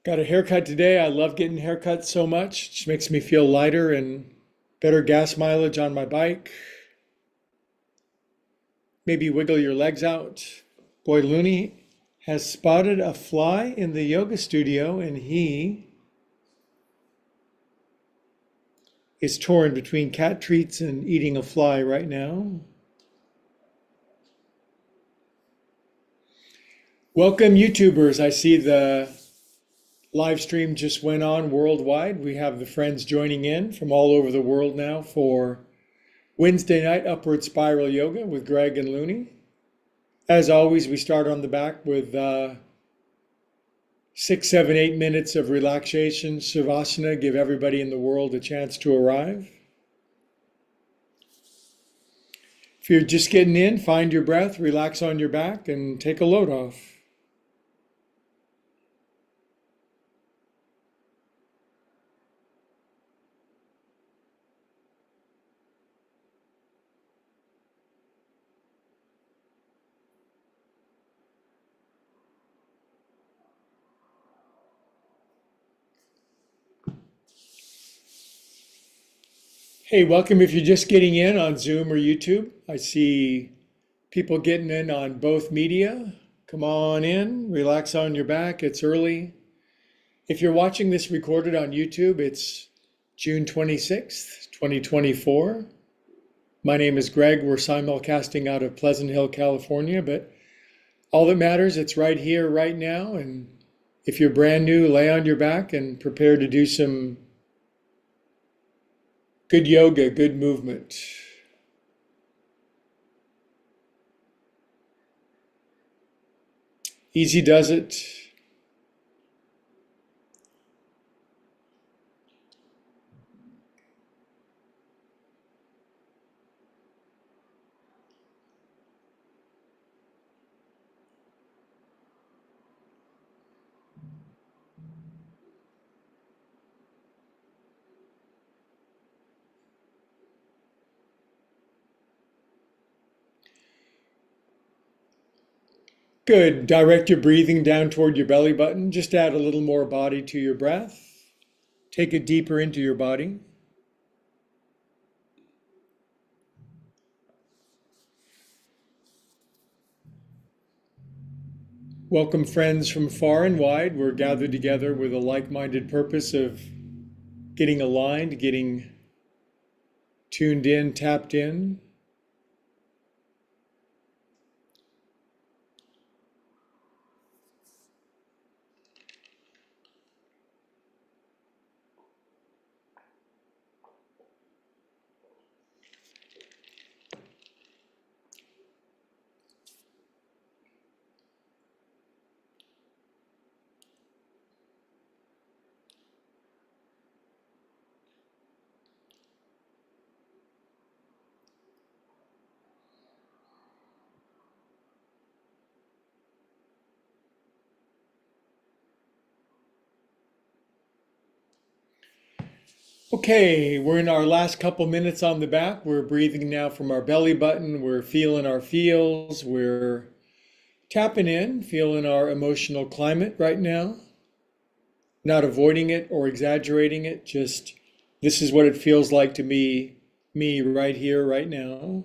Got a haircut today. I love getting haircuts so much. It just makes me feel lighter and better gas mileage on my bike. Maybe wiggle your legs out. Boy, Looney has spotted a fly in the yoga studio and he is torn between cat treats and eating a fly right now. Welcome, YouTubers. I see the live stream just went on worldwide. We have the friends joining in from all over the world now for Wednesday night upward spiral yoga with Greg and Looney. As always, we start on the back with 6, 7, 8 minutes of relaxation, Savasana, give everybody in the world a chance to arrive. If you're just getting in, find your breath, relax on your back, and take a load off. Hey, welcome if you're just getting in on Zoom or YouTube. I see people getting in on both media. Come on in, relax on your back. It's early. If you're watching this recorded on YouTube, it's June 26th, 2024. My name is Greg. We're simulcasting out of Pleasant Hill, California, but all that matters, it's right here, right now. And if you're brand new, lay on your back and prepare to do some good yoga, good movement. Easy does it. Good. Direct your breathing down toward your belly button. Just add a little more body to your breath. Take it deeper into your body. Welcome, friends from far and wide. We're gathered together with a like-minded purpose of getting aligned, getting tuned in, tapped in. Okay, we're in our last couple minutes on the back. We're breathing now from our belly button. We're feeling our feels. We're tapping in, feeling our emotional climate right now. Not avoiding it or exaggerating it, just this is what it feels like to be me right here, right now.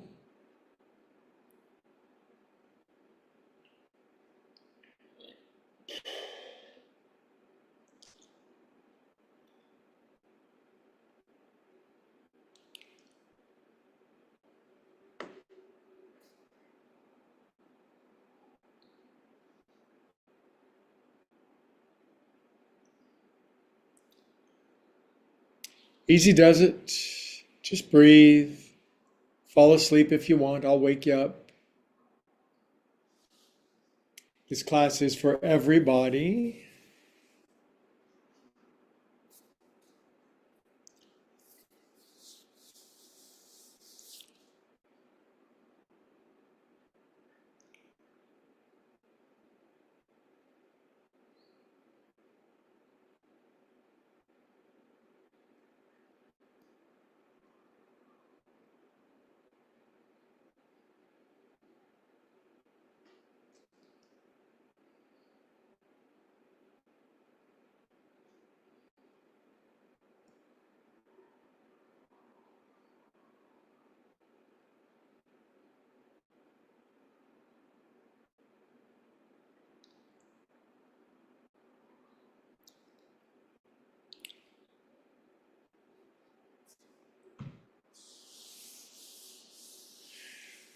Easy does it. Just breathe. Fall asleep if you want. I'll wake you up. This class is for everybody.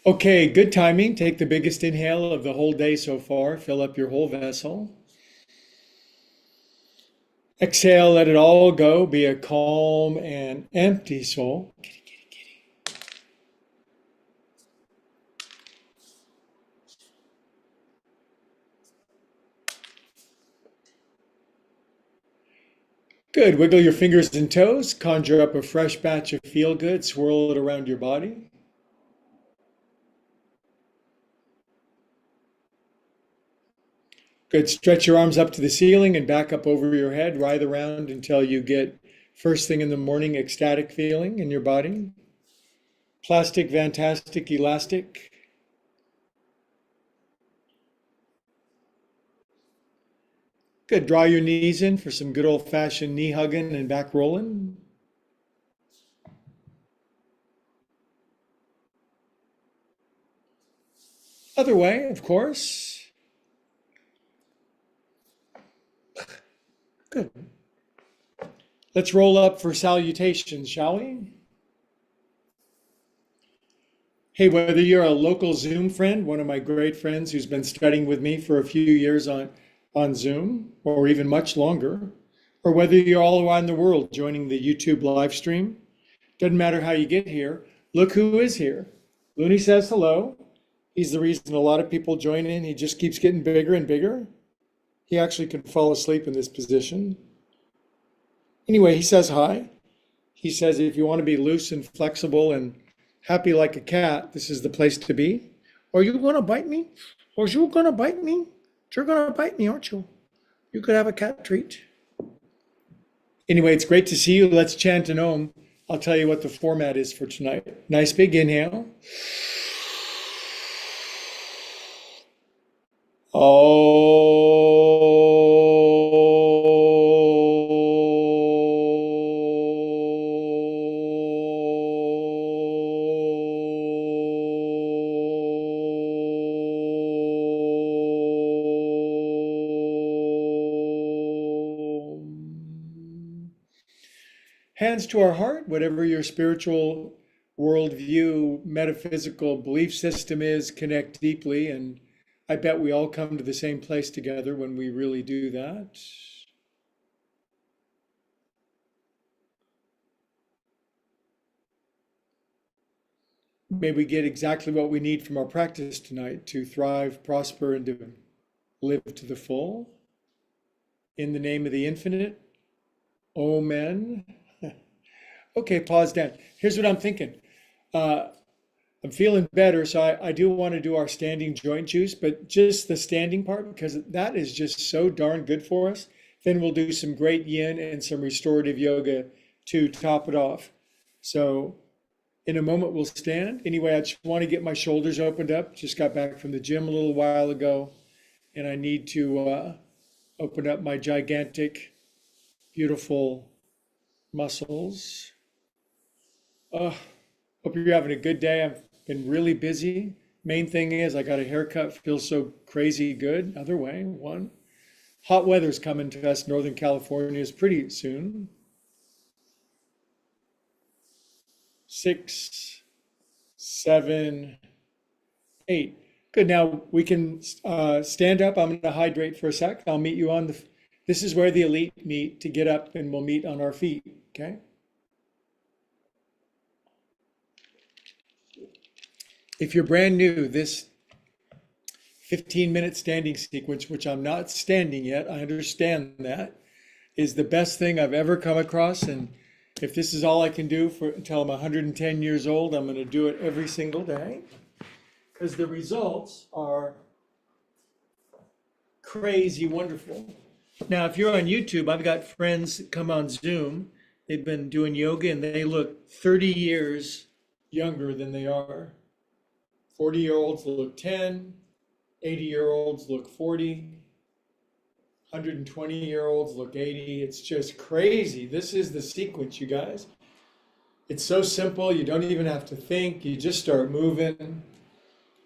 Okay, good timing. Take the biggest inhale of the whole day so far. Fill up your whole vessel. Exhale, let it all go. Be a calm and empty soul. Good. Wiggle your fingers and toes. Conjure up a fresh batch of feel good. Swirl it around your body. Good. Stretch your arms up to the ceiling and back up over your head. Writhe around until you get first thing in the morning ecstatic feeling in your body. Plastic, fantastic, elastic. Good. Draw your knees in for some good old-fashioned knee hugging and back rolling. Other way, of course. Good. Let's roll up for salutations, shall we? Hey, whether you're a local Zoom friend, one of my great friends who's been studying with me for a few years on Zoom, or even much longer, or whether you're all around the world joining the YouTube live stream, doesn't matter how you get here. Look who is here. Looney says hello. He's the reason a lot of people join in. He just keeps getting bigger and bigger. He actually can fall asleep in this position. Anyway, he says hi. He says if you want to be loose and flexible and happy like a cat, this is the place to be. Are you going to bite me? Are you going to bite me? You're going to bite me, aren't you? You could have a cat treat. Anyway, it's great to see you. Let's chant an Om. I'll tell you what the format is for tonight. Nice big inhale. Hands to our heart, whatever your spiritual worldview, metaphysical belief system is, connect deeply. And I bet we all come to the same place together when we really do that. May we get exactly what we need from our practice tonight to thrive, prosper, and to live to the full. In the name of the infinite, Amen. Okay, pause down. Here's what I'm thinking. I'm feeling better, so I do want to do our standing joint juice, but just the standing part, because that is just so darn good for us. Then we'll do some great yin and some restorative yoga to top it off. So in a moment, we'll stand. Anyway, I just want to get my shoulders opened up. Just got back from the gym a little while ago, and I need to open up my gigantic, beautiful muscles. Uh, Hope you're having a good day. I've been really busy. Main thing is I got a haircut, feels so crazy good. Other way, one. Hot weather's coming to us. Northern California is pretty soon. 6, 7, 8. Good. Now we can stand up. I'm going to hydrate for a sec. I'll meet you on the. This is where the elite meet to get up, and we'll meet on our feet. Okay. If you're brand new, this 15-minute standing sequence, which I'm not standing yet, I understand that, is the best thing I've ever come across. And if this is all I can do for until I'm 110 years old, I'm going to do it every single day because the results are crazy wonderful. Now, if you're on YouTube, I've got friends that come on Zoom. They've been doing yoga and they look 30 years younger than they are. 40-year-olds look 10, 80-year-olds look 40, 120-year-olds look 80. It's just crazy. This is the sequence, you guys. It's so simple. You don't even have to think. You just start moving.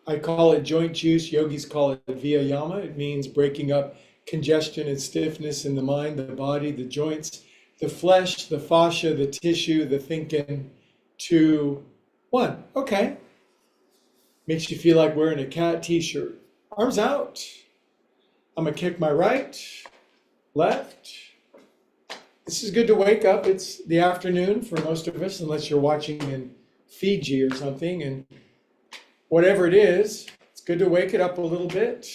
I call it joint juice. Yogis call it viyama. It means breaking up congestion and stiffness in the mind, the body, the joints, the flesh, the fascia, the tissue, the thinking. 2, 1. Okay. Makes you feel like wearing a cat t-shirt. Arms out. I'm gonna kick my right, left. This is good to wake up. It's the afternoon for most of us, unless you're watching in Fiji or something. And whatever it is, it's good to wake it up a little bit.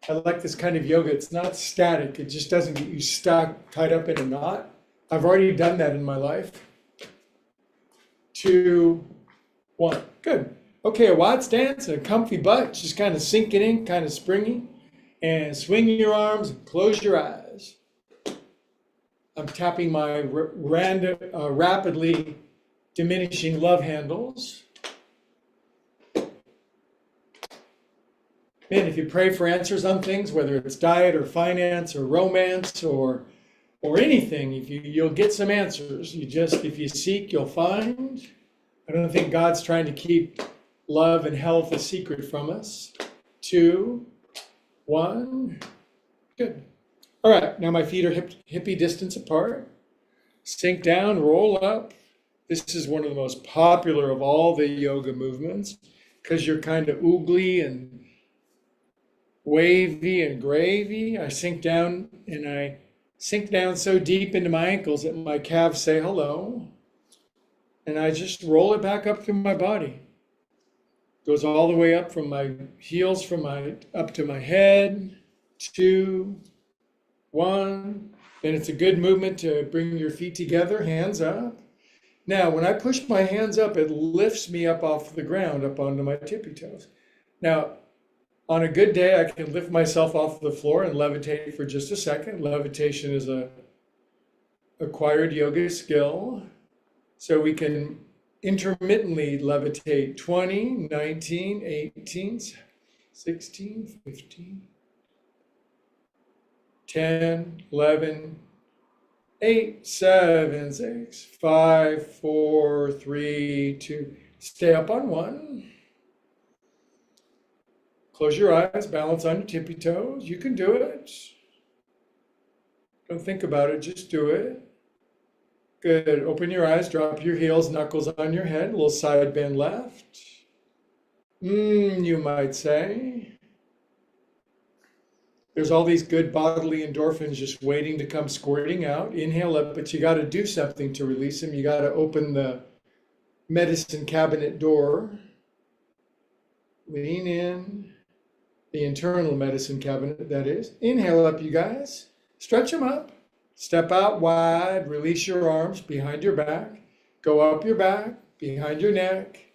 I like this kind of yoga. It's not static. It just doesn't get you stuck, tied up in a knot. I've already done that in my life. 2, 1. Good. Okay, a wide stance and a comfy butt, just kind of sinking in, kind of springy. And swing your arms and close your eyes. I'm tapping my rapidly diminishing love handles. Man, if you pray for answers on things, whether it's diet or finance or romance or anything, you'll get some answers. If you seek, you'll find. I don't think God's trying to keep love and health a secret from us. 2, 1. Good. All right, now my feet are hippie distance apart. Sink down, roll up. This is one of the most popular of all the yoga movements because you're kind of oogly and wavy and gravy. I sink down so deep into my ankles that my calves say hello. And I just roll it back up through my body. Goes all the way up from my heels, up to my head. 2, 1. And it's a good movement to bring your feet together, hands up. Now, when I push my hands up, it lifts me up off the ground, up onto my tippy toes. Now, on a good day, I can lift myself off the floor and levitate for just a second. Levitation is a acquired yoga skill. So we can intermittently levitate 20, 19, 18, 16, 15, 10, 11, 8, 7, 6, 5, 4, 3, 2. Stay up on 1. Close your eyes, balance on your tippy toes. You can do it. Don't think about it, just do it. Good. Open your eyes, drop your heels, knuckles on your head, a little side bend left. You might say. There's all these good bodily endorphins just waiting to come squirting out. Inhale up, but you got to do something to release them. You got to open the medicine cabinet door. Lean in. The internal medicine cabinet, that is. Inhale up, you guys. Stretch them up. Step out wide, release your arms behind your back, go up your back, behind your neck.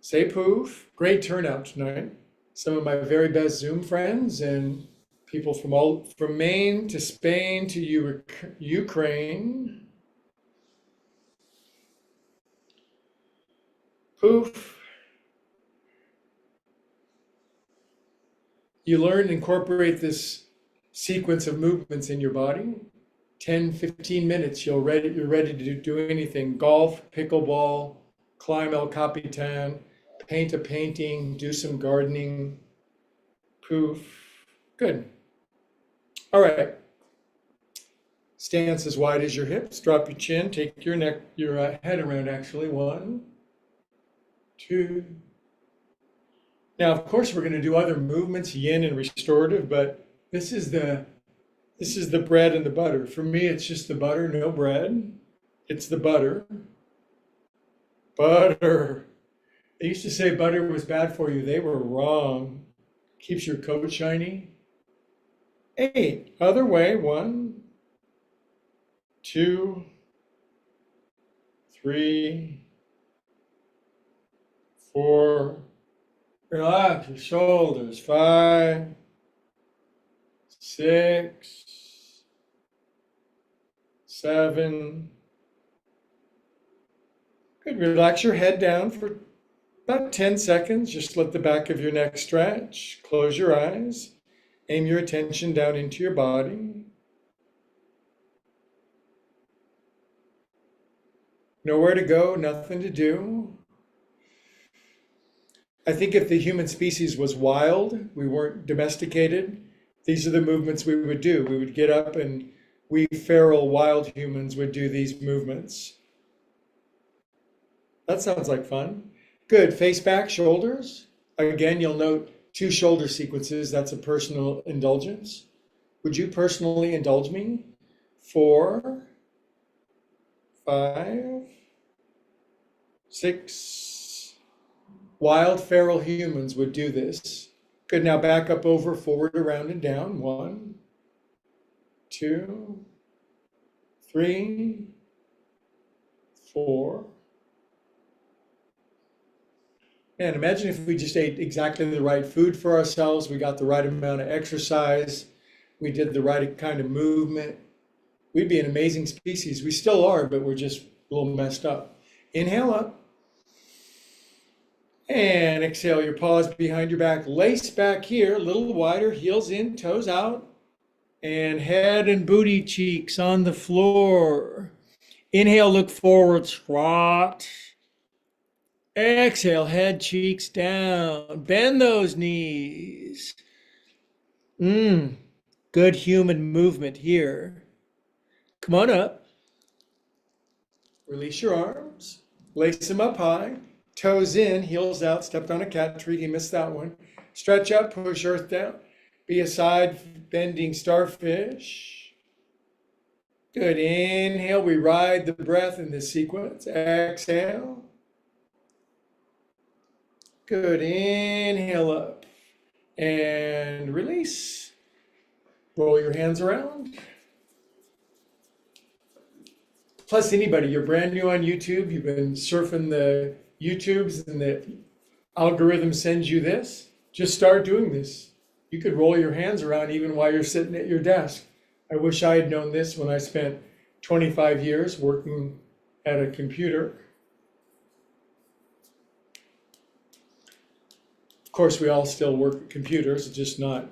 Say poof. Great turnout tonight. Some of my very best Zoom friends and people from Maine to Spain to Ukraine. Poof. You learn to incorporate this sequence of movements in your body. 10, 15 minutes, you're ready to do anything. Golf, pickleball, climb El Capitan, paint a painting, do some gardening. Poof. Good. All right. Stance as wide as your hips. Drop your chin. Take your head around actually. 1, 2. Now, of course, we're going to do other movements, yin and restorative, but this is the bread and the butter. For me, it's just the butter, no bread. It's the butter. Butter. They used to say butter was bad for you. They were wrong. Keeps your coat shiny. 8. Other way. 1, 2, 3, 4. Relax your shoulders. 5, 6, 7. Good. Relax your head down for about 10 seconds. Just let the back of your neck stretch. Close your eyes. Aim your attention down into your body. Nowhere to go, nothing to do. I think if the human species was wild, we weren't domesticated, these are the movements we would do. We would get up and we feral wild humans would do these movements. That sounds like fun. Good. Face back, shoulders. Again, you'll note two shoulder sequences. That's a personal indulgence. Would you personally indulge me? 4, 5, 6. Wild feral humans would do this. Good. Now back up, over, forward, around, and down. 1, 2, 3, 4. Man, imagine if we just ate exactly the right food for ourselves. We got the right amount of exercise. We did the right kind of movement. We'd be an amazing species. We still are, but we're just a little messed up. Inhale up. And exhale your paws behind your back. Lace back here, a little wider, heels in, toes out. And head and booty cheeks on the floor. Inhale, look forward, squat. Exhale, head, cheeks down. Bend those knees. Good human movement here. Come on up. Release your arms. Lace them up high. Toes in, heels out. Stepped on a cat tree. You missed that one. Stretch up, push earth down. Be a side bending starfish. Good. Inhale. We ride the breath in this sequence. Exhale. Good. Inhale up and release. Roll your hands around. Plus, anybody, you're brand new on YouTube, you've been surfing the YouTubes and the algorithm sends you this, just start doing this. You could roll your hands around even while you're sitting at your desk. I wish I had known this when I spent 25 years working at a computer. Of course, we all still work at computers, just not,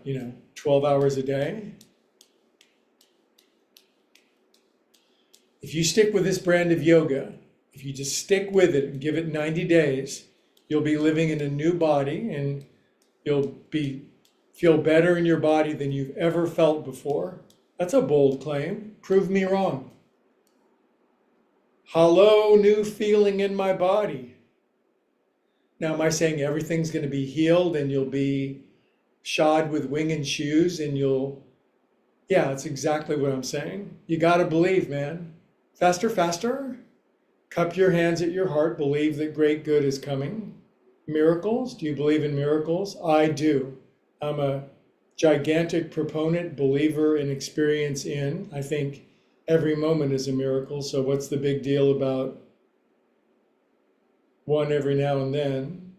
12 hours a day. If you stick with this brand of yoga, if you just stick with it and give it 90 days, you'll be living in a new body and you'll feel better in your body than you've ever felt before. That's a bold claim. Prove me wrong. Hello, new feeling in my body. Now, am I saying everything's going to be healed and you'll be shod with wing and shoes and yeah, that's exactly what I'm saying. You got to believe, man. Faster, faster. Cup your hands at your heart. Believe that great good is coming. Miracles. Do you believe in miracles? I do. I'm a gigantic proponent, believer, and experience in. I think every moment is a miracle. So what's the big deal about one every now and then?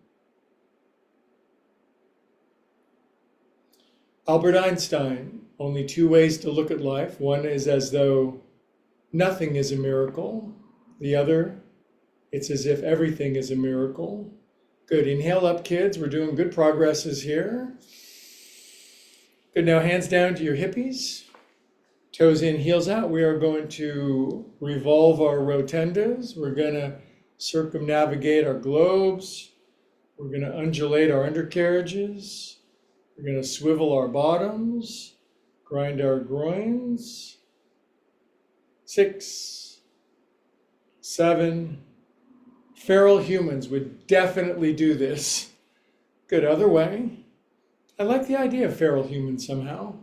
Albert Einstein, only two ways to look at life. One is as though nothing is a miracle. The other, it's as if everything is a miracle. Good. Inhale up, kids. We're doing good progresses here. Good. Now hands down to your hippies. Toes in, heels out. We are going to revolve our rotundas. We're going to circumnavigate our globes. We're going to undulate our undercarriages. We're going to swivel our bottoms, grind our groins. 6, 7. Feral humans would definitely do this. Good. Other way. I like the idea of feral humans somehow.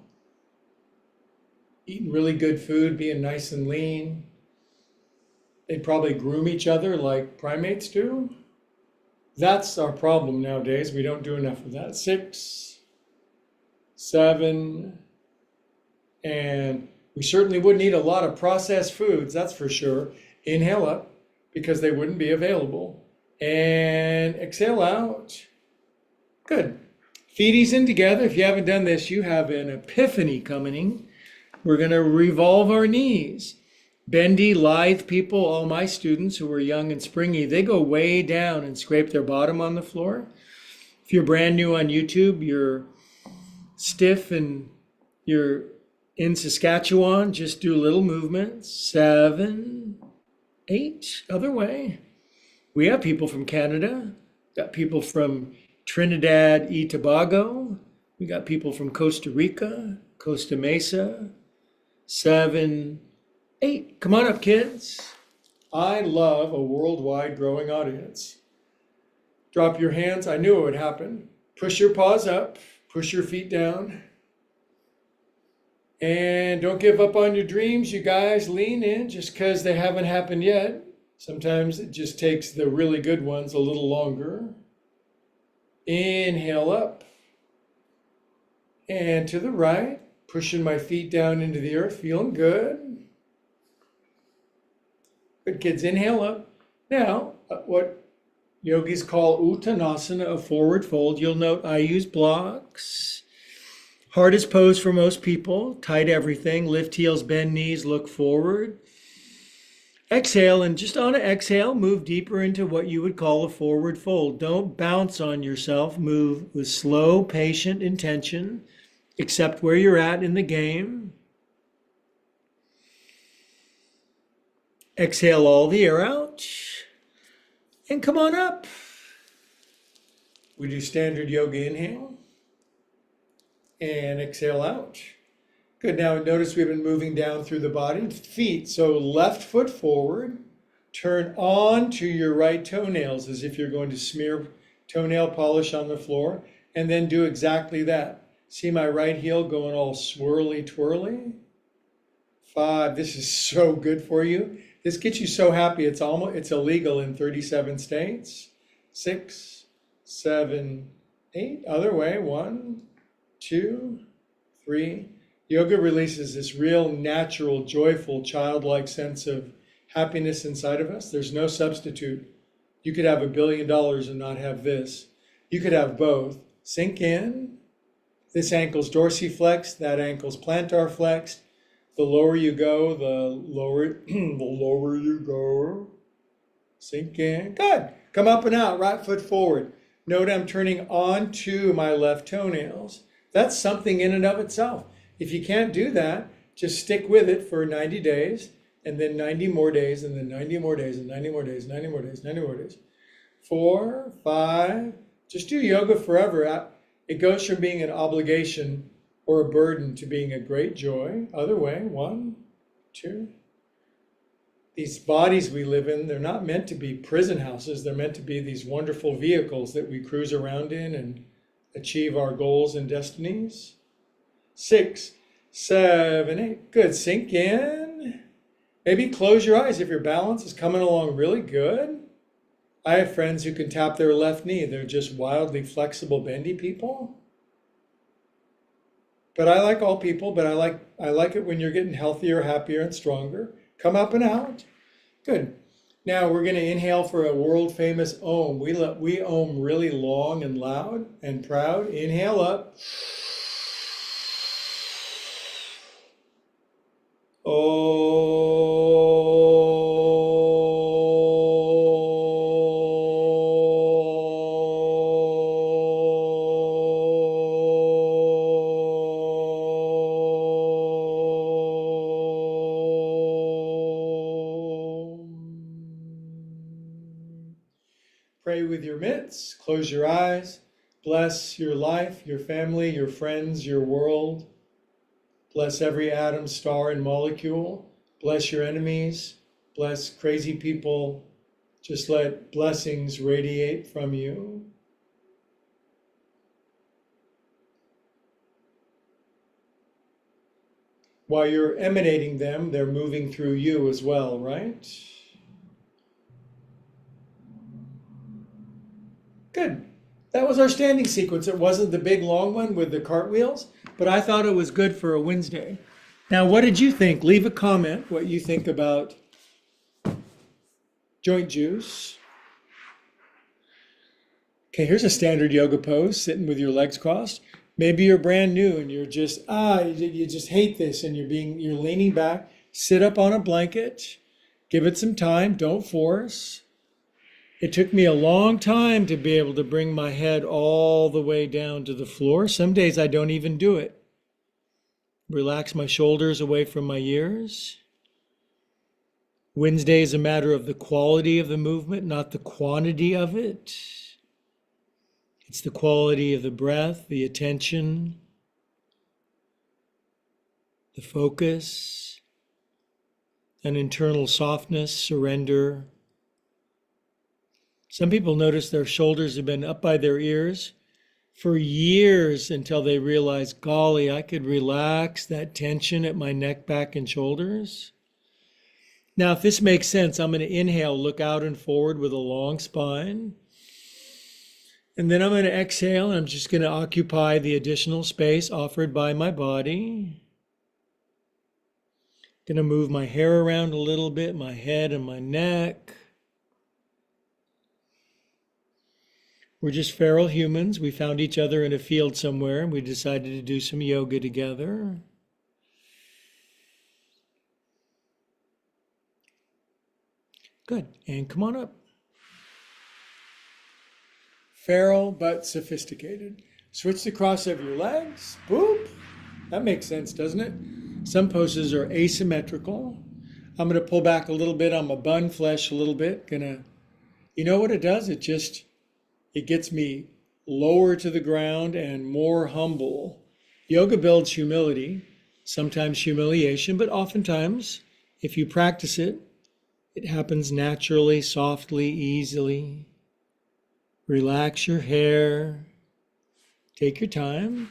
Eating really good food, being nice and lean. They'd probably groom each other like primates do. That's our problem nowadays. We don't do enough of that. 6, 7, and we certainly wouldn't eat a lot of processed foods, that's for sure. Inhale up, because they wouldn't be available. And exhale out. Good. Feeties in together. If you haven't done this, you have an epiphany coming. We're going to revolve our knees. Bendy, lithe people, all my students who are young and springy, they go way down and scrape their bottom on the floor. If you're brand new on YouTube, you're stiff and you're in Saskatchewan, just do little movements. 7, 8, other way. We have people from Canada, got people from Trinidad y Tobago, we got people from Costa Rica, Costa Mesa. 7, 8. Come on up, kids. I love a worldwide growing audience. Drop your hands. I knew it would happen. Push your paws up. Push your feet down. And don't give up on your dreams, you guys. Lean in just because they haven't happened yet. Sometimes it just takes the really good ones a little longer. Inhale up. And to the right. Pushing my feet down into the earth. Feeling good. Good, kids. Inhale up. Now, what yogis call Uttanasana, a forward fold. You'll note I use blocks. Hardest pose for most people. Tight everything. Lift heels, bend knees, look forward. Exhale, and just on an exhale, move deeper into what you would call a forward fold. Don't bounce on yourself. Move with slow, patient intention. Accept where you're at in the game. Exhale all the air out. And come on up. We do standard yoga inhale. And exhale out. Good, now notice we've been moving down through the body. Feet, so left foot forward. Turn on to your right toenails as if you're going to smear toenail polish on the floor. And then do exactly that. See my right heel going all swirly twirly? 5, this is so good for you. This gets you so happy, it's illegal in 37 states. 6, 7, 8, other way, 1, 2, 3. Yoga releases this real natural, joyful, childlike sense of happiness inside of us. There's no substitute. You could have $1 billion and not have this. You could have both. Sink in. This ankle's dorsiflexed, that ankle's plantar flexed. The lower you go, the lower you go. Sink in. Good. Come up and out, right foot forward. Note I'm turning onto my left toenails. That's something in and of itself. If you can't do that, just stick with it for 90 days, and then 90 more days, and then 90 more days, and 90 more days, 90 more days, 90 more days. 4, 5, just do yoga forever. It goes from being an obligation or a burden to being a great joy. Other way, 1, 2. These bodies we live in, they're not meant to be prison houses. They're meant to be these wonderful vehicles that we cruise around in and achieve our goals and destinies. 6, 7, 8. Good. Sink in. Maybe close your eyes if your balance is coming along really good. I have friends who can tap their left knee. They're just wildly flexible, bendy people. But I like all people, but I like it when you're getting healthier, happier, and stronger. Come up and out. Good. Now we're going to inhale for a world famous Om. We Om really long and loud and proud. Inhale up. Pray with your mitts, close your eyes, bless your life, your family, your friends, your world. Bless every atom, star, and molecule. Bless your enemies, bless crazy people. Just let blessings radiate from you. While you're emanating them, they're moving through you as well, right? Good. That was our standing sequence. It wasn't the big long one with the cartwheels, but I thought it was good for a Wednesday. Now, what did you think? Leave a comment what you think about joint juice. Okay, here's a standard yoga pose, sitting with your legs crossed. Maybe you're brand new and you're just, you just hate this and you're leaning back. Sit up on a blanket. Give it some time. Don't force. It took me a long time to be able to bring my head all the way down to the floor. Some days I don't even do it. Relax my shoulders away from my ears. Wednesday is a matter of the quality of the movement, not the quantity of it. It's the quality of the breath, the attention, the focus, an internal softness, surrender. Some people notice their shoulders have been up by their ears for years until they realize, golly, I could relax that tension at my neck, back, and shoulders. Now, if this makes sense, I'm going to inhale, look out and forward with a long spine. And then I'm going to exhale, and I'm just going to occupy the additional space offered by my body. Going to move my hair around a little bit, my head and my neck. We're just feral humans. We found each other in a field somewhere, and we decided to do some yoga together. Good. And come on up. Feral but sophisticated. Switch the cross of your legs. Boop. That makes sense, doesn't it? Some poses are asymmetrical. I'm going to pull back a little bit on my bun flesh a little bit. You know what it does? It gets me lower to the ground and more humble. Yoga builds humility, sometimes humiliation, but oftentimes, if you practice it, it happens naturally, softly, easily. Relax your hair. Take your time.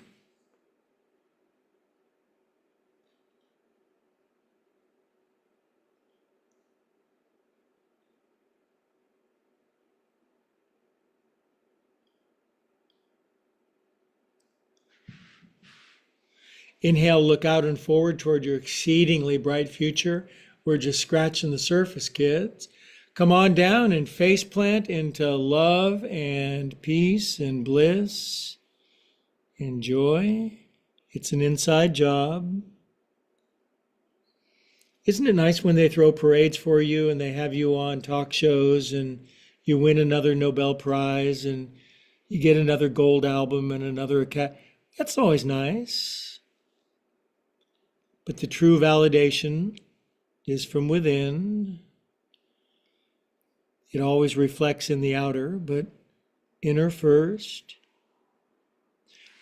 Inhale, look out and forward toward your exceedingly bright future. We're just scratching the surface, kids. Come on down and face plant into love and peace and bliss and joy. It's an inside job. Isn't it nice when they throw parades for you and they have you on talk shows and you win another Nobel Prize and you get another gold album and another cat? That's always nice. But the true validation is from within. It always reflects in the outer, but inner first.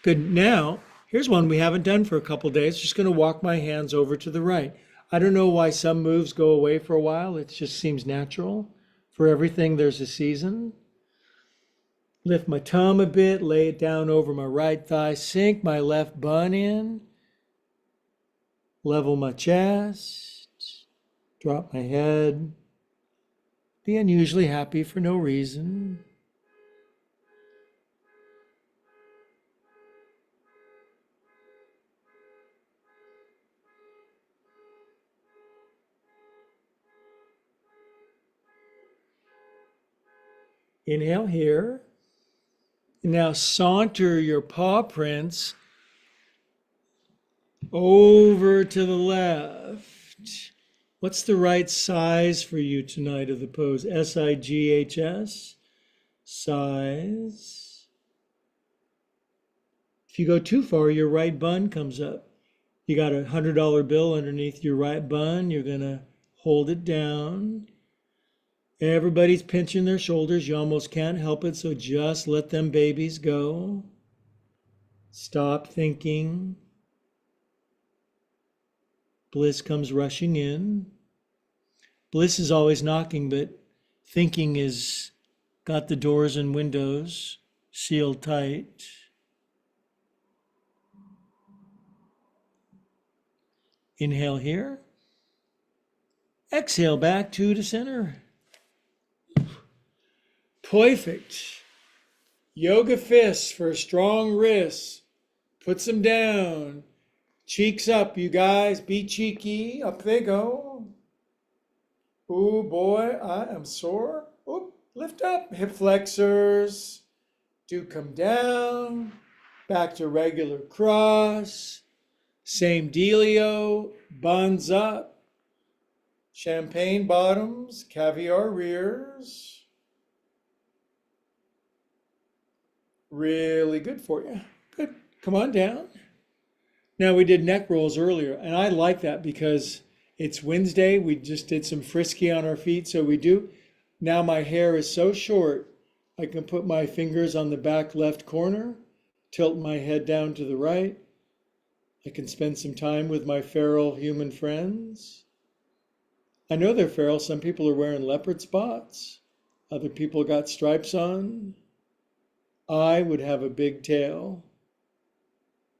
Good. Now, here's one we haven't done for a couple days. Just going to walk my hands over to the right. I don't know why some moves go away for a while. It just seems natural. For everything, there's a season. Lift my tongue a bit, lay it down over my right thigh, sink my left bun in. Level my chest, drop my head, be unusually happy for no reason. Inhale here. Now saunter your paw prints over to the left. What's the right size for you tonight of the pose? SIGHS, size. If you go too far, your right bun comes up. You got a $100 bill underneath your right bun. You're going to hold it down. Everybody's pinching their shoulders. You almost can't help it, so just let them babies go. Stop thinking. Bliss comes rushing in. Bliss is always knocking, but thinking is got the doors and windows sealed tight. Inhale here. Exhale back to center. Perfect. Yoga fists for strong wrists. Puts them down. Cheeks up, you guys. Be cheeky. Up they go. Ooh, boy, I am sore. Oop, lift up. Hip flexors. Do come down. Back to regular cross. Same dealio. Buns up. Champagne bottoms. Caviar rears. Really good for you. Good. Come on down. Now, we did neck rolls earlier, and I like that because it's Wednesday. We just did some frisky on our feet, so we do. Now my hair is so short, I can put my fingers on the back left corner, tilt my head down to the right. I can spend some time with my feral human friends. I know they're feral. Some people are wearing leopard spots. Other people got stripes on. I would have a big tail.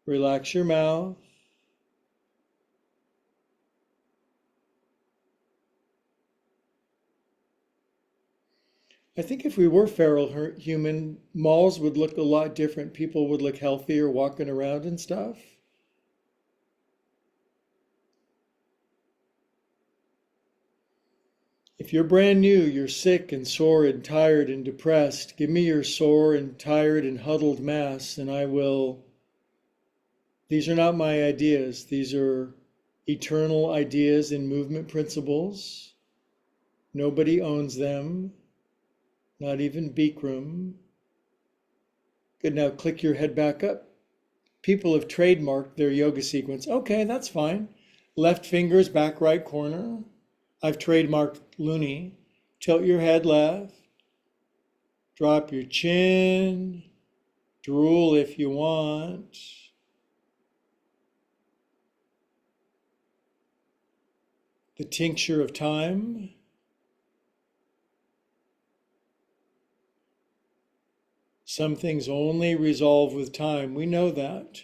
Relax your mouth. I think if we were feral human, malls would look a lot different. People would look healthier walking around and stuff. If you're brand new, you're sick and sore and tired and depressed, give me your sore and tired and huddled mass, and I will. These are not my ideas. These are eternal ideas and movement principles. Nobody owns them, not even Bikram. Good, now click your head back up. People have trademarked their yoga sequence. Okay, that's fine. Left finger's back right corner. I've trademarked Looney. Tilt your head left. Drop your chin. Drool if you want. The tincture of time. Some things only resolve with time. We know that.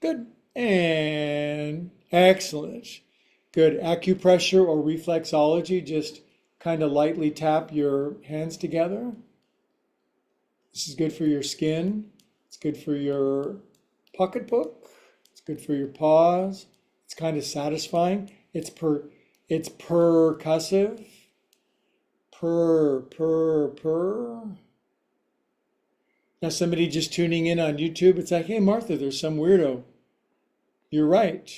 Good. And excellent. Good. Acupressure or reflexology, just kind of lightly tap your hands together. This is good for your skin. It's good for your pocketbook. It's good for your paws. It's kind of satisfying. It's percussive. Purr. Now somebody just tuning in on YouTube, it's like, hey Martha, there's some weirdo. You're right.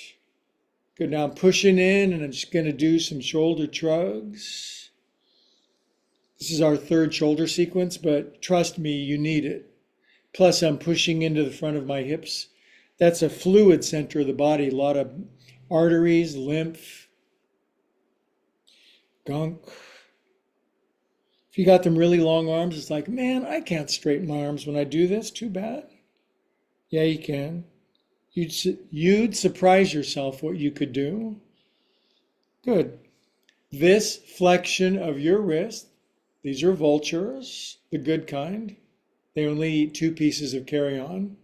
Good, now I'm pushing in and I'm just gonna do some shoulder shrugs. This is our third shoulder sequence, but trust me, you need it. Plus I'm pushing into the front of my hips. That's a fluid center of the body, a lot of arteries, lymph, gunk. If you got them really long arms, it's like, man, I can't straighten my arms when I do this. Too bad. Yeah, you can. You'd surprise yourself what you could do. Good. This flexion of your wrist, these are vultures, the good kind. They only eat 2 pieces of carry-on.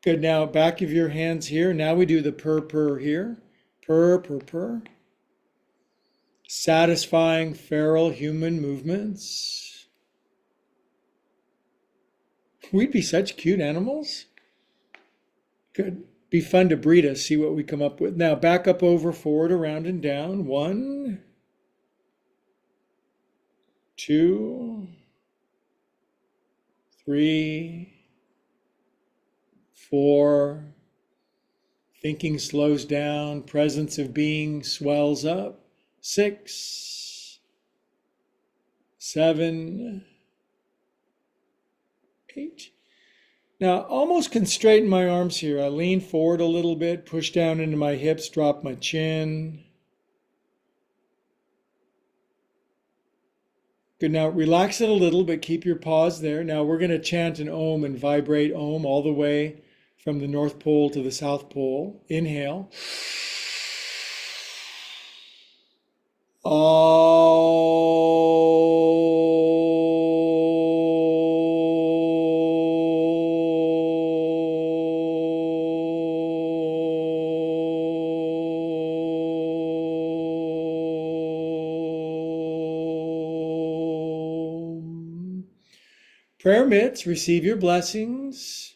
Good. Now, back of your hands here. Now we do the purr here. Purr. Satisfying feral human movements. We'd be such cute animals. Good. Be fun to breed us, see what we come up with. Now back up, over, forward, around, and down. 1, 2, 3, 4. Thinking slows down. Presence of being swells up. 6, 7, 8. Now, almost can straighten my arms here. I lean forward a little bit, push down into my hips, drop my chin. Good, now relax it a little, but keep your paws there. Now we're going to chant an Om and vibrate Om all the way from the North Pole to the South Pole. Inhale. Prayer mitts, receive your blessings.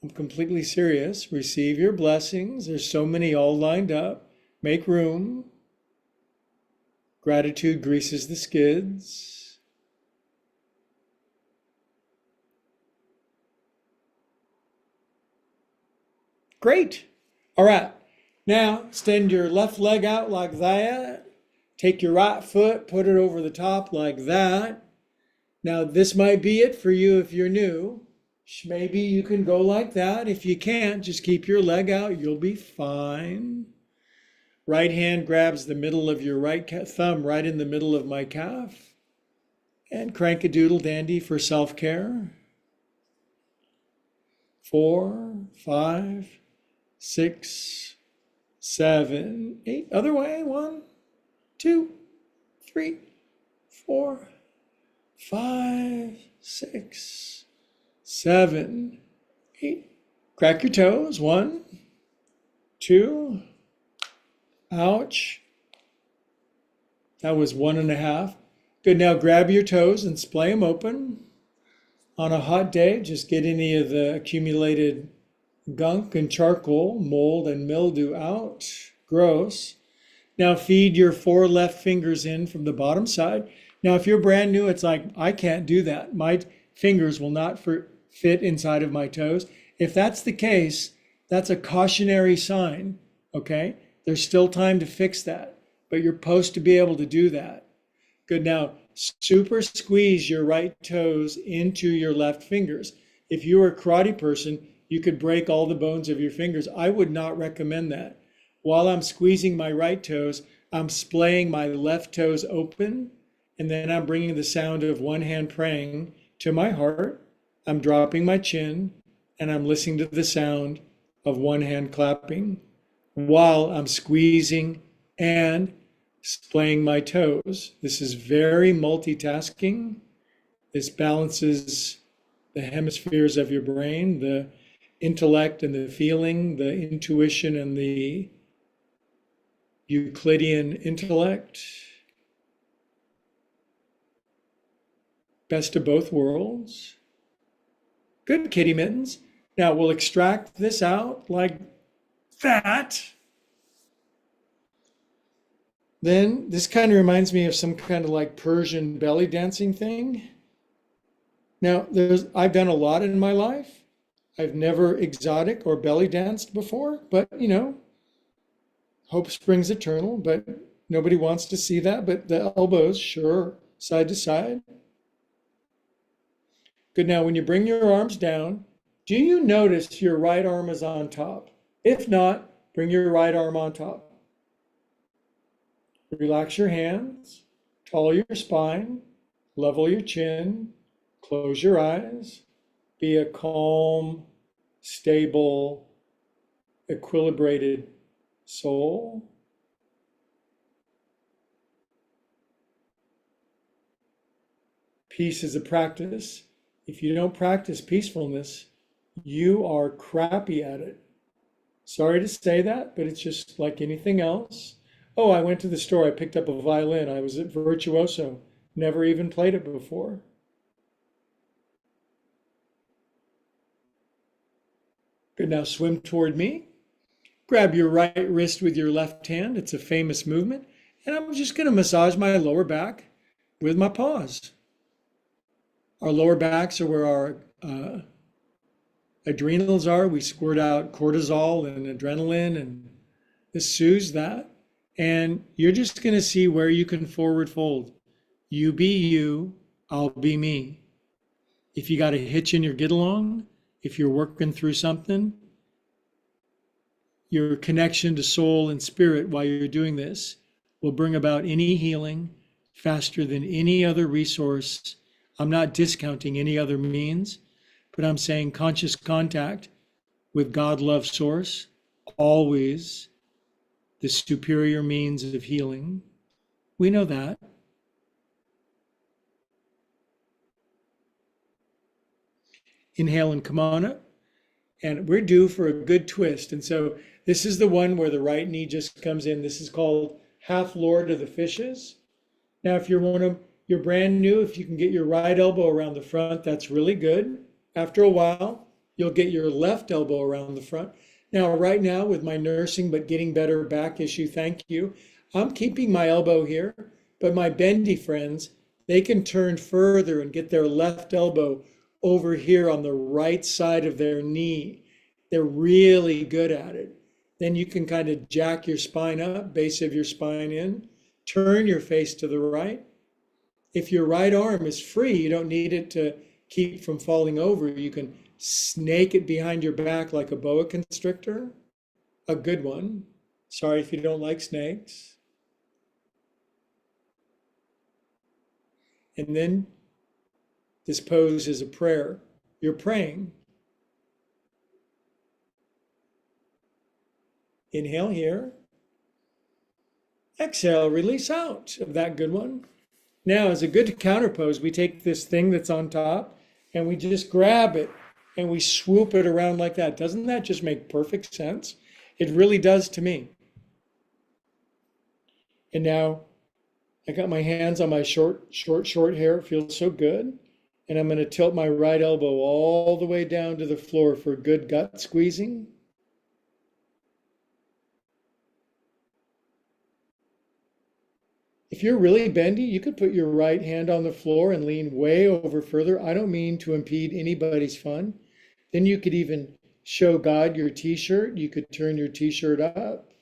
I'm completely serious. Receive your blessings. There's so many all lined up. Make room. Gratitude greases the skids. Great. All right. Now, extend your left leg out like that. Take your right foot, put it over the top like that. Now, this might be it for you if you're new. Maybe you can go like that. If you can't, just keep your leg out. You'll be fine. Right hand grabs the middle of your right thumb right in the middle of my calf. And crank a doodle dandy for self-care. 4, 5, 6, 7, 8. Other way. 1, 2, 3, 4, 5, 6, 7, 8. Crack your toes. 1, 2. Ouch. That was 1.5. Good. Now grab your toes and splay them open. On a hot day, just get any of the accumulated gunk and charcoal, mold and mildew out. Gross. Now feed your 4 left fingers in from the bottom side. Now, if you're brand new, it's like, I can't do that. My fingers will not fit inside of my toes. If that's the case, that's a cautionary sign, okay? There's still time to fix that, but you're supposed to be able to do that. Good. Now, super squeeze your right toes into your left fingers. If you were a karate person, you could break all the bones of your fingers. I would not recommend that. While I'm squeezing my right toes, I'm splaying my left toes open, and then I'm bringing the sound of one hand praying to my heart. I'm dropping my chin, and I'm listening to the sound of one hand clapping while I'm squeezing and splaying my toes. This is very multitasking. This balances the hemispheres of your brain, the intellect and the feeling, the intuition and the Euclidean intellect. Best of both worlds. Good, kitty mittens. Now we'll extract this out like that. Then this kind of reminds me of some kind of like Persian belly dancing thing. Now I've done a lot in my life. I've never exotic or belly danced before, but hope springs eternal, but nobody wants to see that. But the elbows, sure, side to side. Good. Now, when you bring your arms down, do you notice your right arm is on top? If not, bring your right arm on top. Relax your hands, tall your spine, level your chin, close your eyes. Be a calm, stable, equilibrated soul. Peace is a practice. If you don't practice peacefulness, you are crappy at it. Sorry to say that, but it's just like anything else. Oh, I went to the store, I picked up a violin. I was at Virtuoso, never even played it before. Good. Now swim toward me. Grab your right wrist with your left hand. It's a famous movement. And I'm just going to massage my lower back with my paws. Our lower backs are where our adrenals are. We squirt out cortisol and adrenaline, and this soothes that. And you're just going to see where you can forward fold. You be you, I'll be me. If you got a hitch in your get along, if you're working through something, your connection to soul and spirit while you're doing this will bring about any healing faster than any other resource. I'm not discounting any other means, but I'm saying conscious contact with God, love, source, always the superior means of healing. We know that. Inhale and come on up. And we're due for a good twist. And so this is the one where the right knee just comes in. This is called Half Lord of the Fishes. Now, if you're brand new, if you can get your right elbow around the front, that's really good. After a while, you'll get your left elbow around the front. Now, right now, with my nursing but getting better back issue, thank you, I'm keeping my elbow here, but my bendy friends, they can turn further and get their left elbow over here on the right side of their knee. They're really good at it. Then you can kind of jack your spine up, base of your spine in, turn your face to the right. If your right arm is free, you don't need it to keep from falling over. You can snake it behind your back like a boa constrictor. A good one. Sorry if you don't like snakes. And then This pose is a prayer. You're praying. Inhale here. Exhale, release out of that good one. Now, as a good counter pose, we take this thing that's on top and we just grab it and we swoop it around like that. Doesn't that just make perfect sense? It really does to me. And now I got my hands on my short hair. It feels so good. And I'm going to tilt my right elbow all the way down to the floor for good gut squeezing. If you're really bendy, you could put your right hand on the floor and lean way over further. I don't mean to impede anybody's fun. Then you could even show God your t-shirt. You could turn your t-shirt up.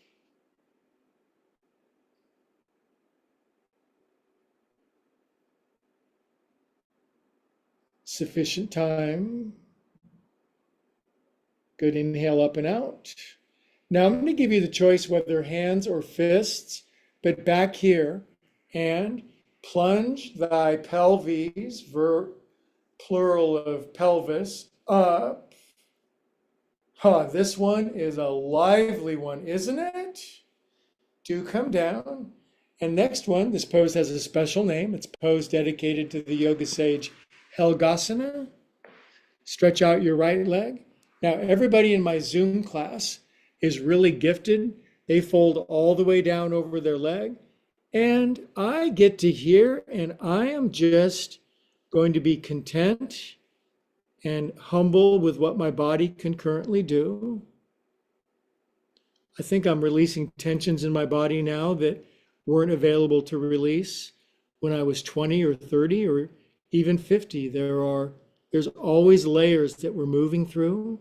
Sufficient time. Good, inhale up and out. Now I'm going to give you the choice whether hands or fists, but back here, and plunge thy pelvis, plural of pelvis, up. This one is a lively one, isn't it? Do come down. And next one, this pose has a special name. It's a pose dedicated to the yoga sage Helgasana. Stretch out your right leg. Now, everybody in my Zoom class is really gifted. They fold all the way down over their leg. And I get to hear, and I am just going to be content and humble with what my body can currently do. I think I'm releasing tensions in my body now that weren't available to release when I was 20 or 30 or even 50. There's always layers that we're moving through.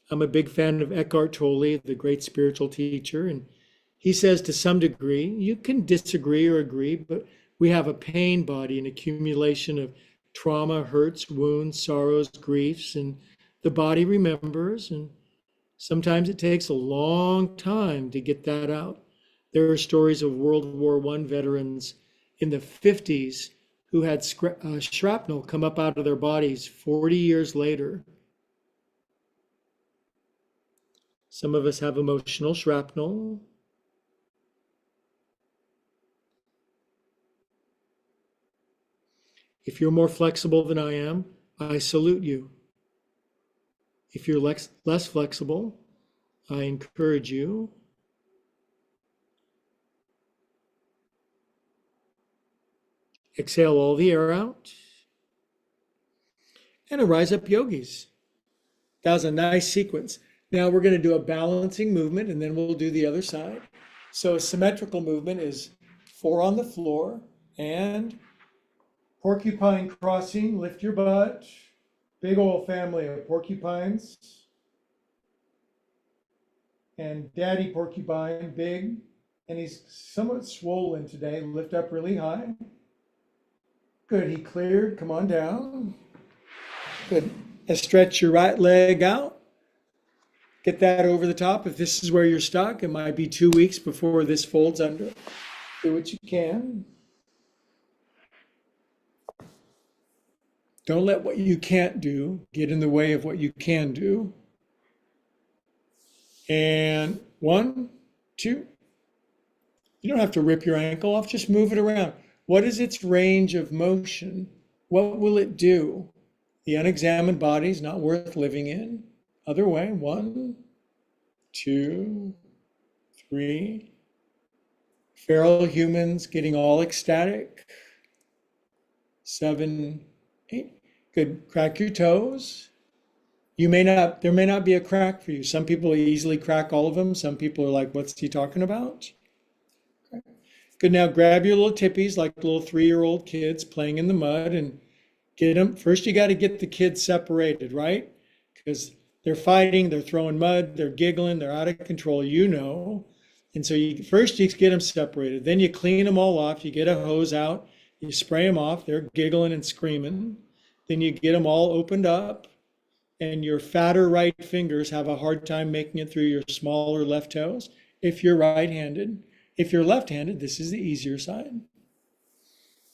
I'm a big fan of Eckhart Tolle, the great spiritual teacher, and he says to some degree, you can disagree or agree, but we have a pain body, an accumulation of trauma, hurts, wounds, sorrows, griefs, and the body remembers, and sometimes it takes a long time to get that out. There are stories of World War I veterans in the 50s who had shrapnel come up out of their bodies 40 years later. Some of us have emotional shrapnel. If you're more flexible than I am, I salute you. If you're less flexible, I encourage you. Exhale all the air out. And a rise up yogis. That was a nice sequence. Now we're going to do a balancing movement and then we'll do the other side. So a symmetrical movement is 4 on the floor and porcupine crossing, lift your butt. Big old family of porcupines. And daddy porcupine, big, and he's somewhat swollen today. Lift up really high. Good, he cleared, come on down. Good, and stretch your right leg out. Get that over the top. If this is where you're stuck, it might be 2 weeks before this folds under. Do what you can. Don't let what you can't do get in the way of what you can do. And 1, 2. You don't have to rip your ankle off, just move it around. What is its range of motion? What will it do? The unexamined body is not worth living in. Other way, 1, 2, 3. Feral humans getting all ecstatic. 7, 8. Good, crack your toes. There may not be a crack for you. Some people easily crack all of them. Some people are like, what's he talking about? Okay. Good, now grab your little tippies like little 3-year-old kids playing in the mud and get them. First, you got to get the kids separated, right? Because they're fighting, they're throwing mud, they're giggling, they're out of control, you know. And so first you get them separated. Then you clean them all off. You get a hose out, you spray them off. They're giggling and screaming. Then you get them all opened up. And your fatter right fingers have a hard time making it through your smaller left toes if you're right-handed. If you're left-handed, this is the easier side.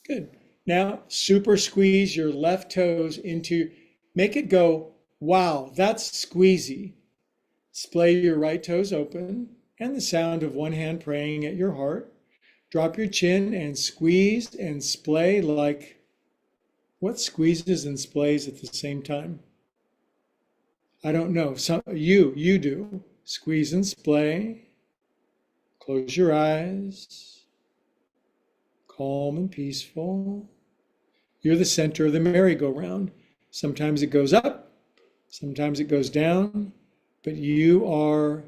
Good. Now, super squeeze your left toes into, make it go, wow, that's squeezy. Splay your right toes open and the sound of one hand praying at your heart. Drop your chin and squeeze and splay like, what squeezes and splays at the same time? I don't know. You do. Squeeze and splay. Close your eyes. Calm and peaceful. You're the center of the merry-go-round. Sometimes it goes up, sometimes it goes down, but you are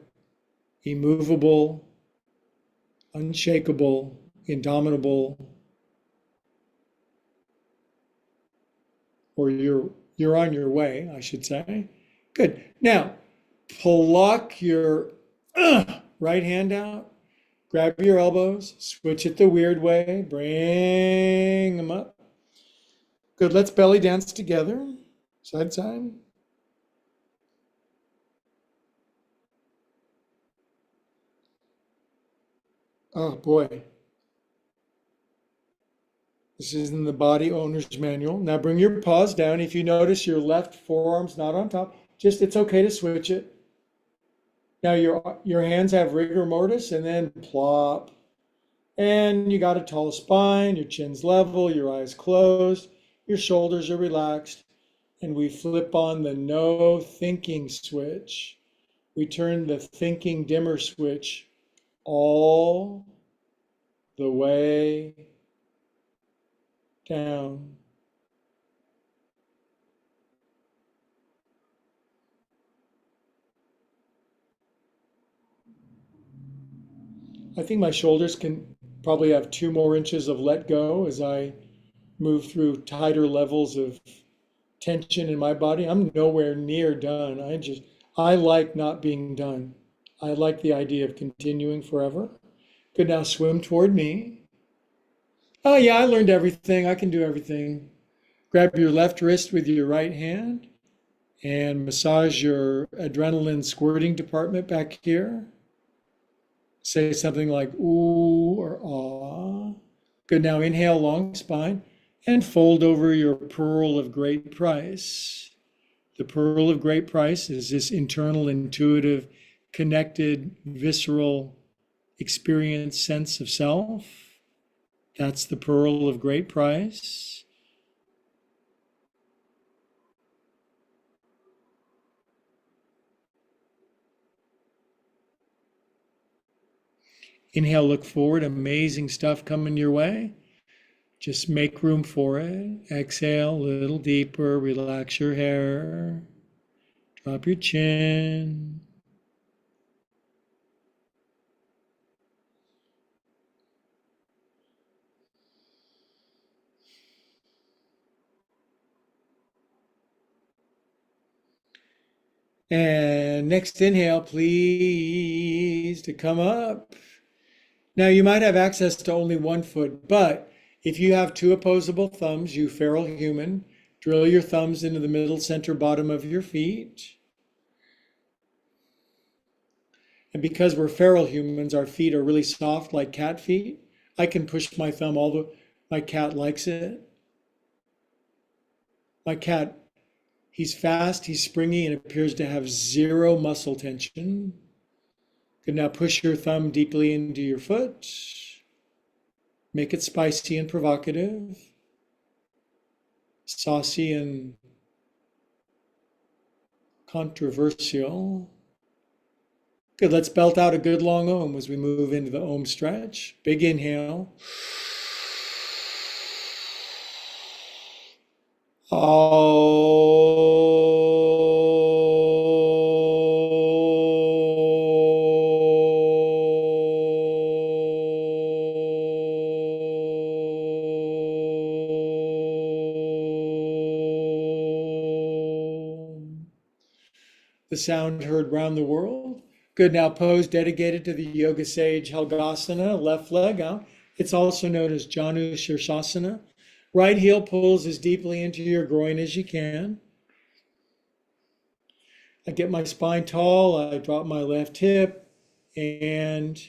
immovable, unshakable, indomitable, or you're on your way, I should say. Good. Now, pluck your right hand out, grab your elbows, switch it the weird way, bring them up. Good. Let's belly dance together, side side. Oh boy. This is in the body owner's manual. Now bring your paws down. If you notice your left forearm's not on top, just it's okay to switch it. Now your hands have rigor mortis and then plop. And you got a tall spine, your chin's level, your eyes closed, your shoulders are relaxed. And we flip on the no thinking switch. We turn the thinking dimmer switch all the way down. I think my shoulders can probably have 2 more inches of let go as I move through tighter levels of tension in my body. I'm nowhere near done. I like not being done. I like the idea of continuing forever. Good, now swim toward me. Oh, yeah, I learned everything. I can do everything. Grab your left wrist with your right hand and massage your adrenaline squirting department back here. Say something like ooh or ah. Good. Now inhale, long spine, and fold over your pearl of great price. The pearl of great price is this internal, intuitive, connected, visceral experience, sense of self. That's the pearl of great price. Inhale, look forward, amazing stuff coming your way. Just make room for it. Exhale a little deeper, relax your hair, drop your chin. And next inhale, please, to come up. Now you might have access to only one foot, but if you have two opposable thumbs, you feral human, drill your thumbs into the middle center bottom of your feet. And because we're feral humans, our feet are really soft like cat feet. I can push my thumb my cat likes it. My cat, he's fast, he's springy, and appears to have zero muscle tension. Good, now push your thumb deeply into your foot. Make it spicy and provocative, saucy and controversial. Good, let's belt out a good long Om as we move into the Om stretch. Big inhale. The sound heard round the world. Good, now pose dedicated to the Yoga Sage Helgasana, left leg out. It's also known as Janu Shirshasana. Right heel pulls as deeply into your groin as you can. I get my spine tall, I drop my left hip, and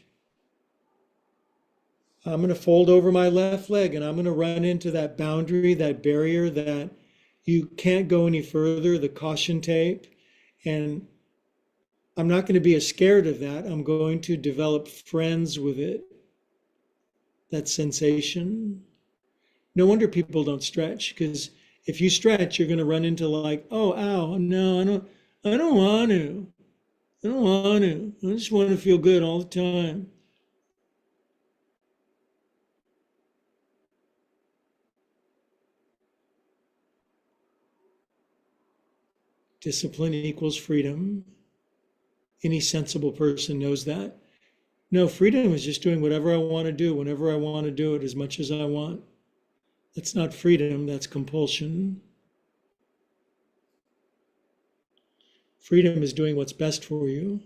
I'm going to fold over my left leg and I'm going to run into that boundary, that barrier that you can't go any further, the caution tape. And I'm not going to be scared of that. I'm going to develop friends with it, that sensation. No wonder people don't stretch, because if you stretch, you're going to run into like, oh, ow, no, I don't want to. I don't want to. I just want to feel good all the time. Discipline equals freedom. Any sensible person knows that. No, freedom is just doing whatever I want to do, whenever I want to do it, as much as I want. That's not freedom, that's compulsion. Freedom is doing what's best for you.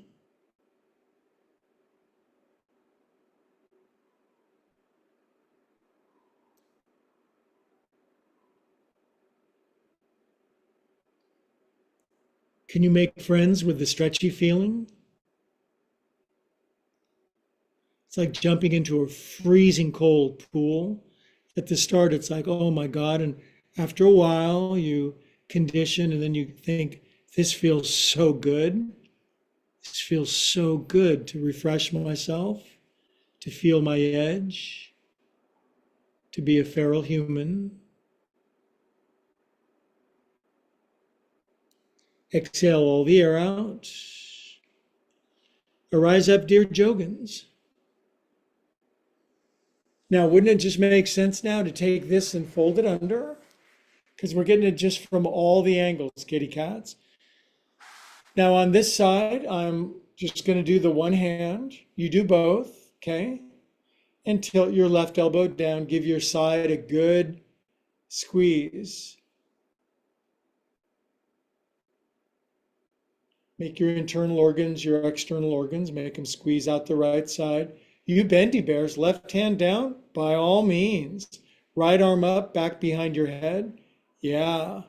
Can you make friends with the stretchy feeling? It's like jumping into a freezing cold pool. At the start, it's like, oh my God. And after a while, you condition and then you think, this feels so good. This feels so good to refresh myself, to feel my edge, to be a feral human. Exhale all the air out. Arise up, dear Jogans. Now, wouldn't it just make sense now to take this and fold it under? Because we're getting it just from all the angles, kitty cats. Now, on this side, I'm just going to do the one hand. You do both, okay? And tilt your left elbow down. Give your side a good squeeze. Make your internal organs, your external organs, make them squeeze out the right side. You bendy bears, left hand down, by all means. Right arm up, back behind your head. Yeah.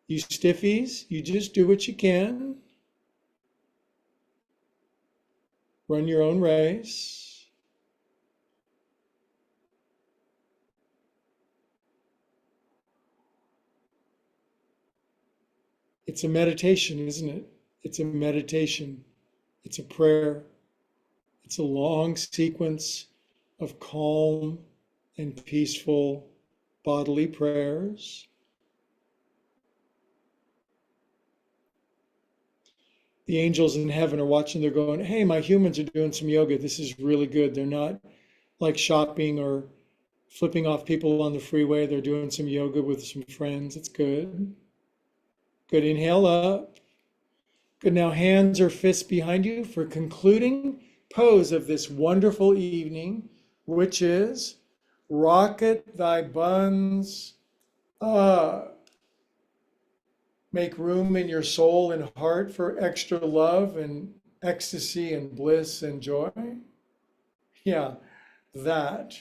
You stiffies, you just do what you can. Run your own race. It's a meditation, isn't it? It's a meditation. It's a prayer. It's a long sequence of calm and peaceful bodily prayers. The angels in heaven are watching, they're going, hey, my humans are doing some yoga. This is really good. They're not like shopping or flipping off people on the freeway. They're doing some yoga with some friends. It's good. Good. Inhale up. Good. Now, hands or fists behind you for concluding pose of this wonderful evening, which is rocket thy buns up. Make room in your soul and heart for extra love and ecstasy and bliss and joy. Yeah, that.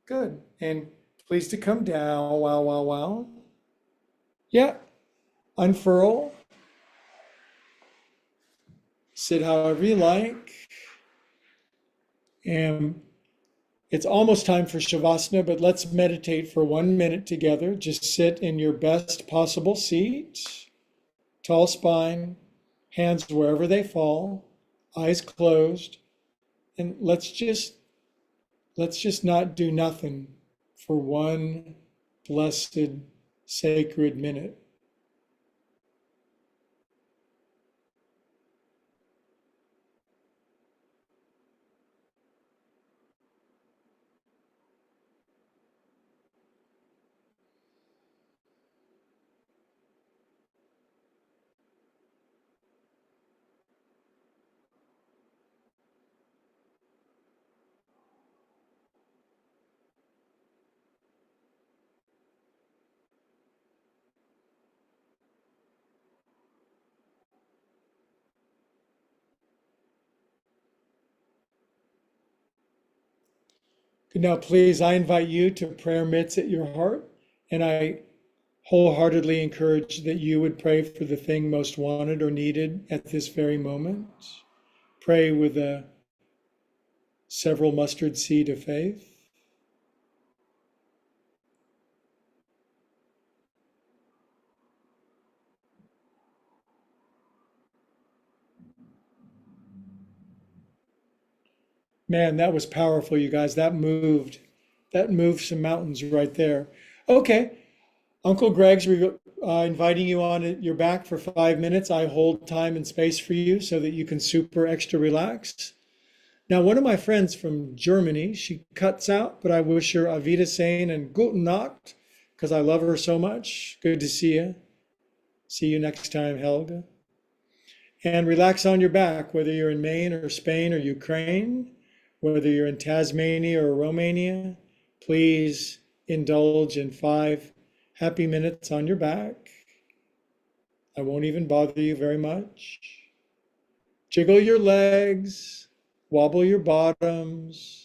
Good. And please to come down. Wow, wow, wow. Yeah. Unfurl. Sit however you like. And it's almost time for Shavasana, but let's meditate for 1 minute together. Just sit in your best possible seat, tall spine, hands wherever they fall, eyes closed, and let's just not do nothing for one blessed sacred minute. Now, please, I invite you to prayer mitts at your heart, and I wholeheartedly encourage that you would pray for the thing most wanted or needed at this very moment. Pray with a several mustard seed of faith. Man, that was powerful, you guys. That moved some mountains right there. Okay, Uncle Greg's inviting you on your back for 5 minutes. I hold time and space for you so that you can super extra relax. Now, one of my friends from Germany, she cuts out, but I wish her Auf Wiedersehen and Guten Nacht because I love her so much. Good to see you. See you next time, Helga. And relax on your back, whether you're in Maine or Spain or Ukraine, whether you're in Tasmania or Romania. Please indulge in 5 happy minutes on your back. I won't even bother you very much. Jiggle your legs, wobble your bottoms.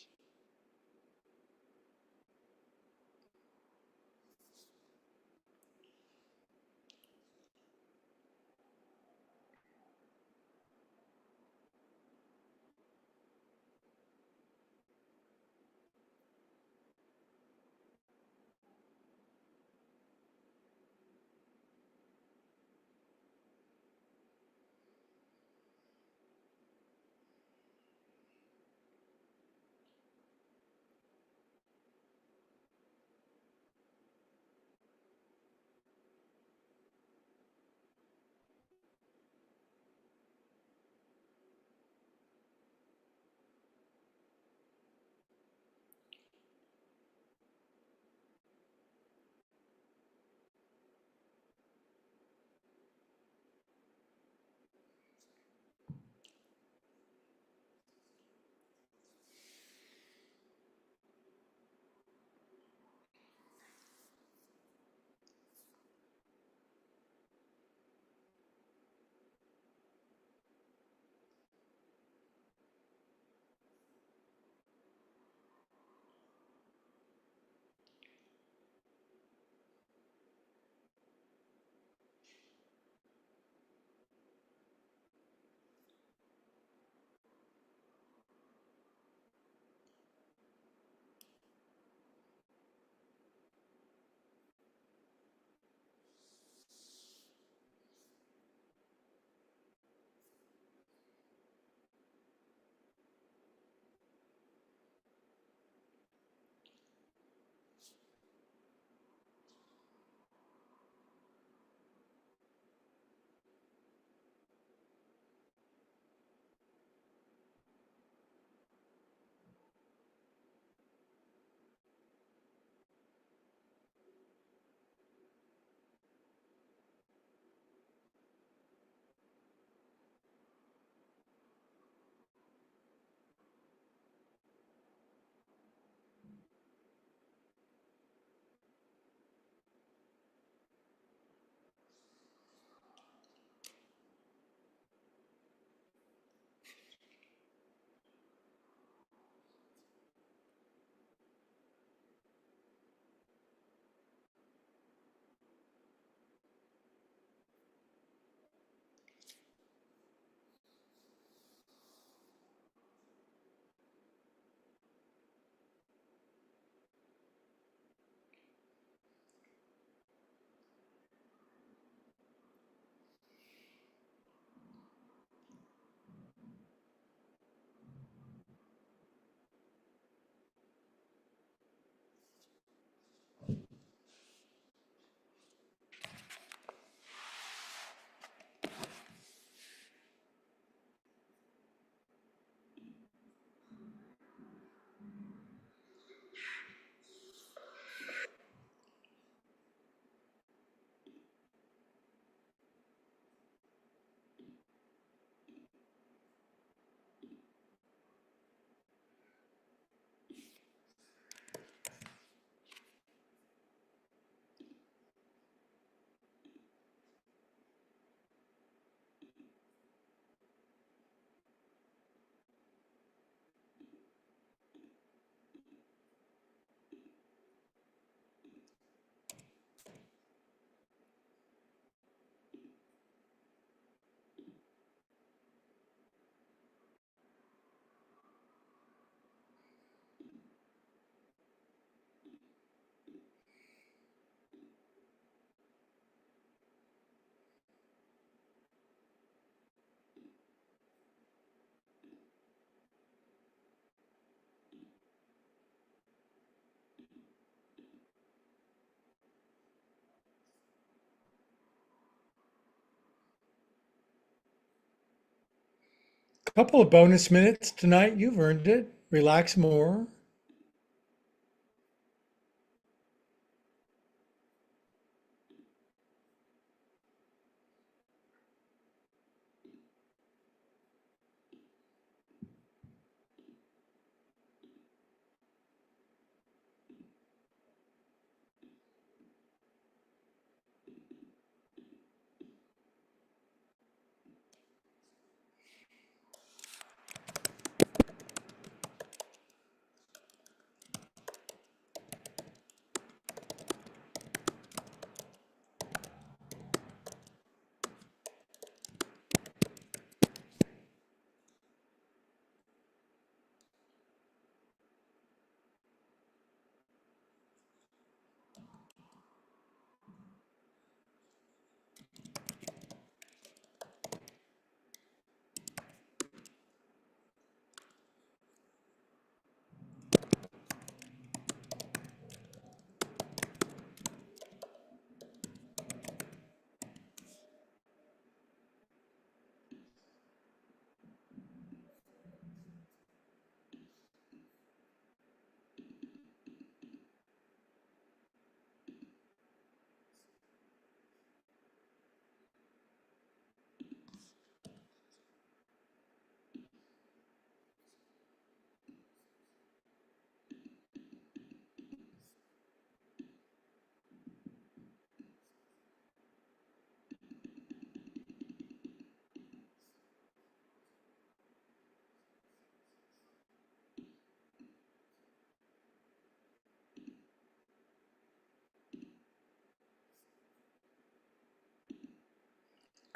Couple of bonus minutes tonight. You've earned it. Relax more.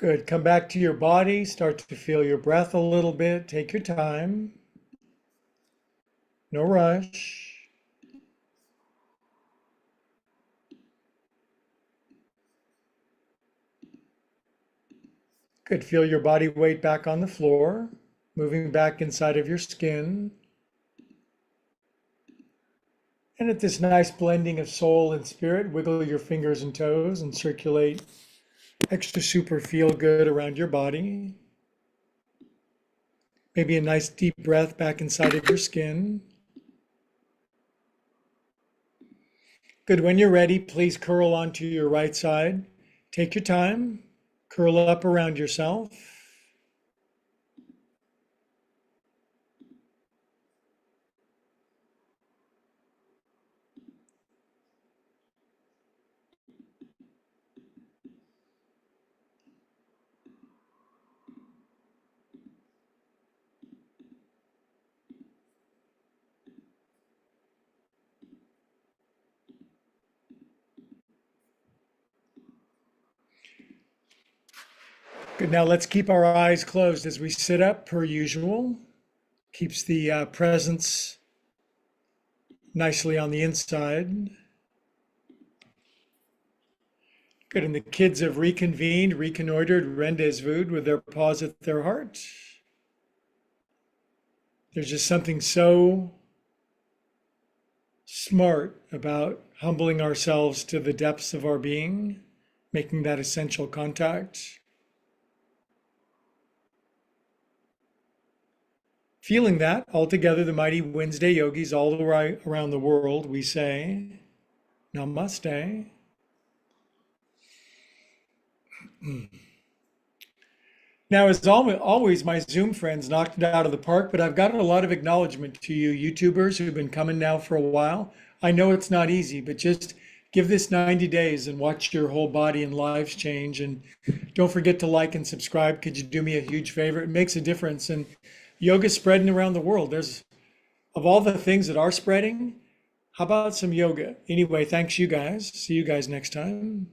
Good. Come back to your body. Start to feel your breath a little bit. Take your time. No rush. Good. Feel your body weight back on the floor, moving back inside of your skin. And at this nice blending of soul and spirit, wiggle your fingers and toes and circulate extra super feel good around your body. Maybe a nice deep breath back inside of your skin. Good. When you're ready, please curl onto your right side. Take your time. Curl up around yourself. Good. Now let's keep our eyes closed as we sit up per usual. Keeps the presence nicely on the inside. Good. And the kids have reconvened, reconnoitered, rendezvoused with their paws at their heart. There's just something so smart about humbling ourselves to the depths of our being, making that essential contact. Feeling that, altogether, the mighty Wednesday yogis all around the world, we say, Namaste. Now, as always, my Zoom friends knocked it out of the park, but I've gotten a lot of acknowledgement to you YouTubers who've been coming now for a while. I know it's not easy, but just give this 90 days and watch your whole body and lives change. And don't forget to like and subscribe. Could you do me a huge favor? It makes a difference. And yoga's spreading around the world. There's, of all the things that are spreading, how about some yoga? Anyway, thanks you guys. See you guys next time.